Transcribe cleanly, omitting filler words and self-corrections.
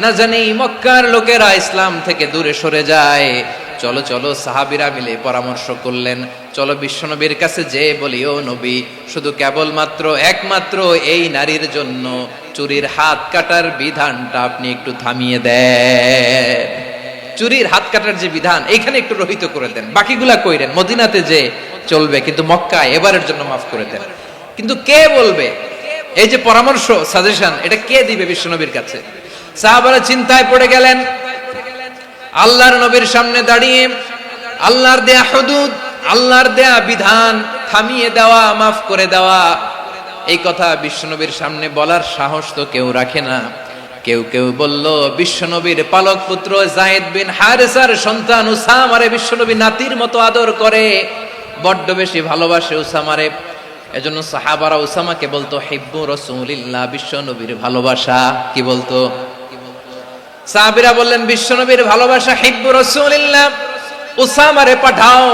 না জানি মক্কার লোকেরা ইসলাম থেকে দূরে সরে যায়। চলো চলো সাহাবীরা মিলে পরামর্শ করলেন, চলো বিশ্বনবীর কাছে যে বলি, ও নবী, শুধু কেবলমাত্র একমাত্র এই নারীর জন্য চুরির হাত কাটার বিধানটা আপনি একটু থামিয়ে দেন। চুরির হাত কাটার যে বিধান এখানে একটু রহিত করে দেন, বাকিগুলা কইরেন মদিনাতে যে চলবে, কিন্তু মক্কায় এবারের জন্য মাফ করে দেন। কিন্তু কে বলবে? এই যে পরামর্শ, সাজেশন, এটা কে দিবে বিশ্বনবীর কাছে? সাহাবারা চিন্তায় পড়ে গেলেন। আল্লাহর নবীর সামনে দাঁড়িয়ে আল্লাহর দেয়া হুদুদ, আল্লাহর দেয়া বিধান থামিয়ে দেওয়া, মাফ করে দেওয়া, এই কথা বিশ্বনবীর সামনে বলার সাহস তো কেউ রাখে না। কেউ কেউ বলল, বিশ্বনবীর পালক পুত্র যায়েদ বিন হারেসার সন্তান উসামারে বিশ্বনবী নাতির মতো আদর করে, বড্ড বেশি ভালোবাসে উসামারে। এজন্য সাহাবারা উসামাকে বলতো হিব্বু রাসূলিল্লাহ, বিশ্বনবীর ভালোবাসা। কি বলতো? সাহাবীরা বললেন, বিশ্বনবীর ভালোবাসা হিব্বু রাসূলিল্লাহ, উসামারে পাঠাও।